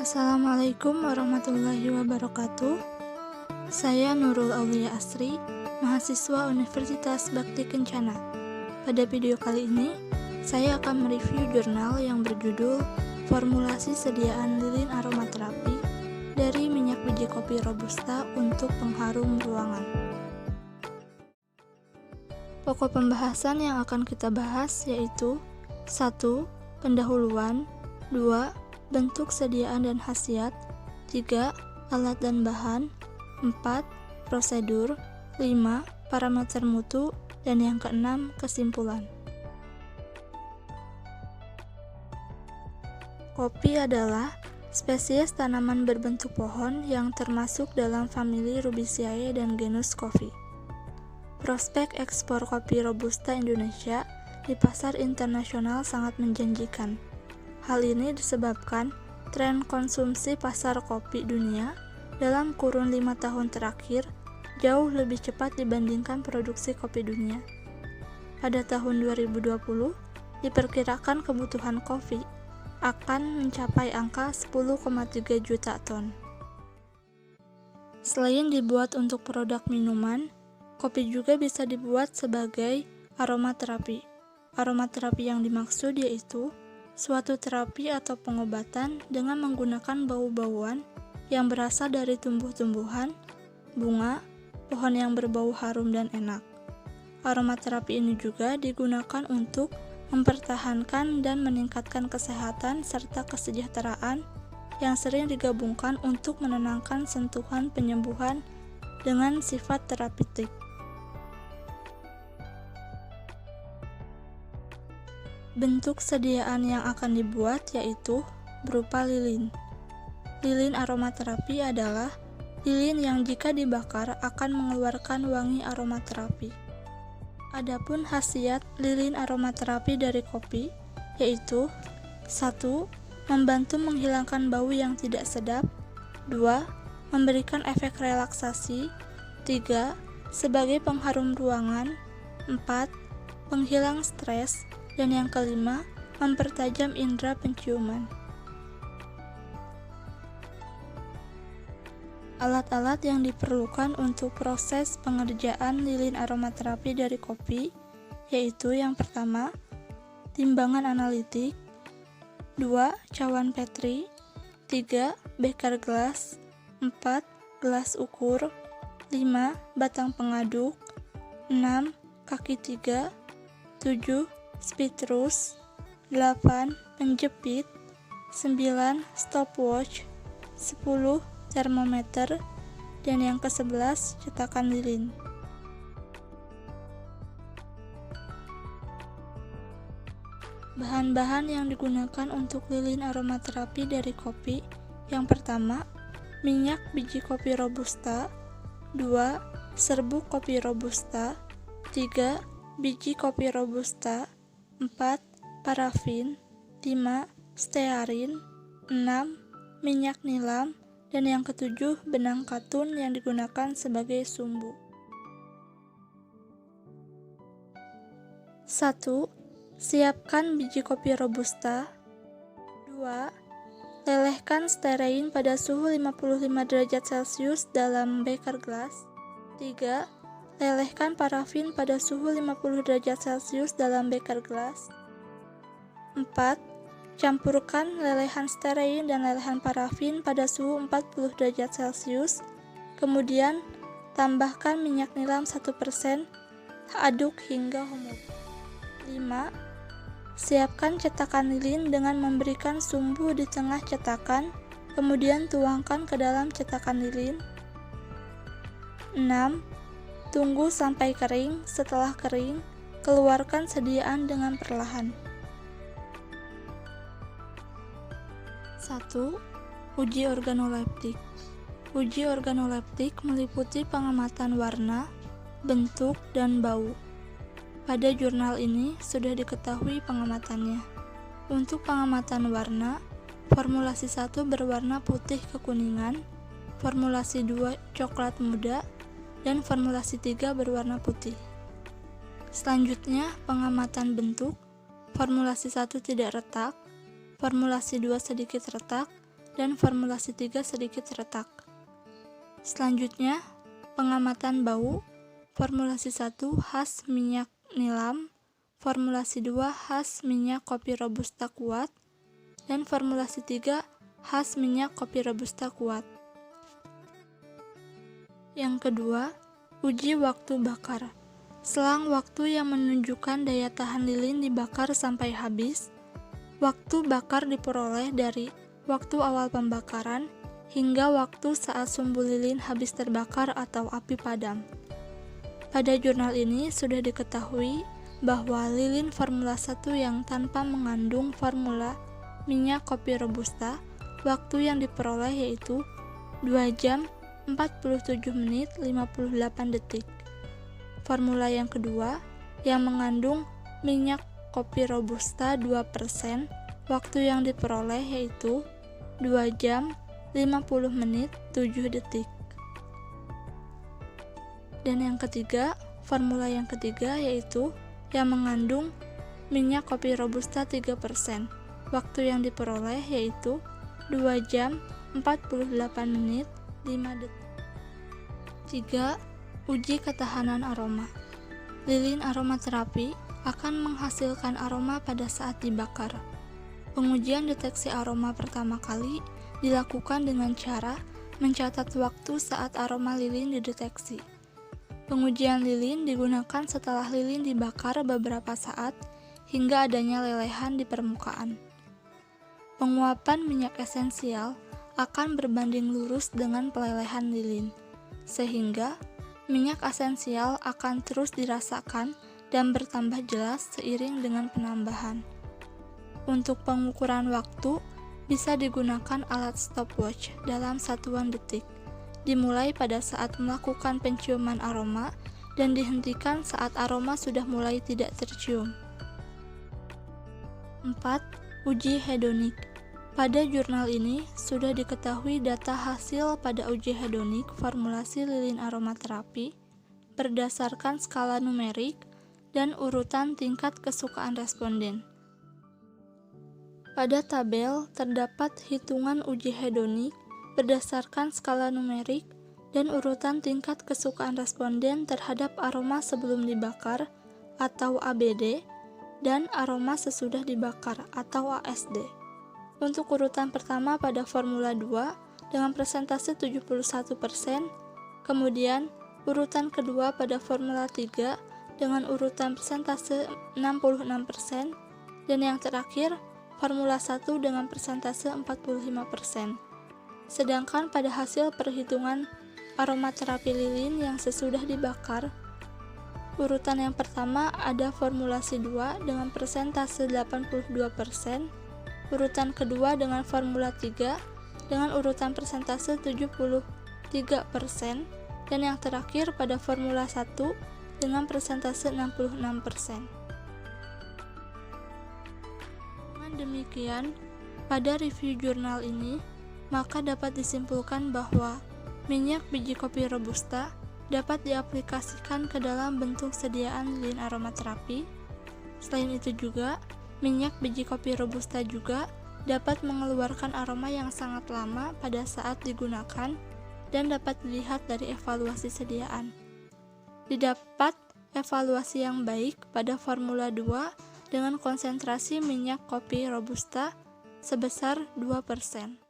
Assalamualaikum warahmatullahi wabarakatuh. Saya Nurul Aulia Asri, mahasiswa Universitas Bakti Kencana. Pada video kali ini, saya akan mereview jurnal yang berjudul Formulasi Sediaan Lilin Aromaterapi dari Minyak Biji Kopi Robusta untuk Pengharum Ruangan. Pokok pembahasan yang akan kita bahas yaitu 1. Pendahuluan, 2. Bentuk, sediaan, dan khasiat, 3. Alat dan bahan, 4. Prosedur, 5. Parameter mutu, dan yang keenam, kesimpulan. Kopi adalah spesies tanaman berbentuk pohon yang termasuk dalam famili Rubiaceae dan genus Coffea. Prospek ekspor kopi Robusta Indonesia di pasar internasional sangat menjanjikan. Hal ini disebabkan tren konsumsi pasar kopi dunia dalam kurun 5 tahun terakhir jauh lebih cepat dibandingkan produksi kopi dunia. Pada tahun 2020, diperkirakan kebutuhan kopi akan mencapai angka 10,3 juta ton. Selain dibuat untuk produk minuman, kopi juga bisa dibuat sebagai aromaterapi. Aromaterapi yang dimaksud yaitu suatu terapi atau pengobatan dengan menggunakan bau-bauan yang berasal dari tumbuh-tumbuhan, bunga, pohon yang berbau harum dan enak. Aromaterapi ini juga digunakan untuk mempertahankan dan meningkatkan kesehatan serta kesejahteraan yang sering digabungkan untuk menenangkan sentuhan penyembuhan dengan sifat terapeutik. Bentuk sediaan yang akan dibuat yaitu berupa lilin. Lilin aromaterapi adalah lilin yang jika dibakar akan mengeluarkan wangi aromaterapi. Adapun khasiat lilin aromaterapi dari kopi yaitu 1. Membantu menghilangkan bau yang tidak sedap, 2. Memberikan efek relaksasi, 3. Sebagai pengharum ruangan, 4. Penghilang stres, dan yang kelima, mempertajam indera penciuman. Alat-alat yang diperlukan untuk proses pengerjaan lilin aromaterapi dari kopi yaitu yang pertama, timbangan analitik, 2. Cawan Petri, 3. Beker gelas, 4. Gelas ukur, 5. Batang pengaduk, 6. Kaki 3, 7. Spidrus, 8. Penjepit, 9. Stopwatch, 10. Termometer, dan yang ke-11 cetakan lilin. Bahan-bahan yang digunakan untuk lilin aromaterapi dari kopi yang pertama, minyak biji kopi Robusta, 2. Serbuk kopi Robusta, 3. Biji kopi Robusta, 4. Parafin, 5. Stearin, 6. Minyak nilam, dan yang ketujuh benang katun yang digunakan sebagai sumbu. 1. Siapkan biji kopi Robusta. 2. Lelehkan stearin pada suhu 55 derajat Celcius dalam beker gelas. 3. Lelehkan parafin pada suhu 50 derajat Celcius dalam beker gelas. 4. Campurkan lelehan stearin dan lelehan parafin pada suhu 40 derajat Celcius. Kemudian, tambahkan minyak nilam 1%, aduk hingga homogen. 5. Siapkan cetakan lilin dengan memberikan sumbu di tengah cetakan, kemudian tuangkan ke dalam cetakan lilin. 6. Tunggu sampai kering. Setelah kering, keluarkan sediaan dengan perlahan. 1. Uji organoleptik. Uji organoleptik meliputi pengamatan warna, bentuk, dan bau. Pada jurnal ini sudah diketahui pengamatannya. Untuk pengamatan warna, formulasi 1 berwarna putih kekuningan, formulasi 2 coklat muda, dan formulasi 3 berwarna putih. Selanjutnya, pengamatan bentuk. Formulasi 1 tidak retak, formulasi 2 sedikit retak, dan formulasi 3 sedikit retak. Selanjutnya, pengamatan bau. Formulasi 1 khas minyak nilam, formulasi 2 khas minyak kopi robusta kuat, dan formulasi 3 khas minyak kopi robusta kuat. Yang kedua, uji waktu bakar. Selang waktu yang menunjukkan daya tahan lilin dibakar sampai habis. Waktu bakar diperoleh dari waktu awal pembakaran hingga waktu saat sumbu lilin habis terbakar atau api padam. Pada jurnal ini sudah diketahui bahwa lilin formula 1 yang tanpa mengandung formula minyak kopi robusta, waktu yang diperoleh yaitu 2 jam 47 menit 58 detik. Formula yang kedua yang mengandung minyak kopi robusta 2%, waktu yang diperoleh yaitu 2 jam 50 menit 7 detik. Dan yang ketiga, formula yang ketiga yaitu yang mengandung minyak kopi robusta 3%, waktu yang diperoleh yaitu 2 jam 48 menit 5 detik. 3. Uji ketahanan aroma. Lilin aromaterapi akan menghasilkan aroma pada saat dibakar. Pengujian deteksi aroma pertama kali dilakukan dengan cara mencatat waktu saat aroma lilin dideteksi. Pengujian lilin digunakan setelah lilin dibakar beberapa saat hingga adanya lelehan di permukaan. Penguapan minyak esensial akan berbanding lurus dengan pelelehan lilin, sehingga minyak esensial akan terus dirasakan dan bertambah jelas seiring dengan penambahan. Untuk pengukuran waktu, bisa digunakan alat stopwatch dalam satuan detik, dimulai pada saat melakukan penciuman aroma dan dihentikan saat aroma sudah mulai tidak tercium. 4. Uji hedonik. Pada jurnal ini sudah diketahui data hasil pada uji hedonik formulasi lilin aromaterapi berdasarkan skala numerik dan urutan tingkat kesukaan responden. Pada tabel terdapat hitungan uji hedonik berdasarkan skala numerik dan urutan tingkat kesukaan responden terhadap aroma sebelum dibakar atau ABD dan aroma sesudah dibakar atau ASD. Untuk urutan pertama pada formula 2 dengan persentase 71%, kemudian urutan kedua pada formula 3 dengan urutan persentase 66%, dan yang terakhir formula 1 dengan persentase 45%. Sedangkan pada hasil perhitungan aromaterapi lilin yang sesudah dibakar, urutan yang pertama ada formulasi 2 dengan persentase 82%, urutan kedua dengan formula 3 dengan urutan persentase 73%, dan yang terakhir pada formula 1 dengan persentase 66%. Dengan demikian, pada review jurnal ini, maka dapat disimpulkan bahwa minyak biji kopi robusta dapat diaplikasikan ke dalam bentuk sediaan lilin aromaterapi. Selain itu juga, minyak biji kopi robusta juga dapat mengeluarkan aroma yang sangat lama pada saat digunakan dan dapat dilihat dari evaluasi sediaan. Didapat evaluasi yang baik pada formula 2 dengan konsentrasi minyak kopi robusta sebesar 2%.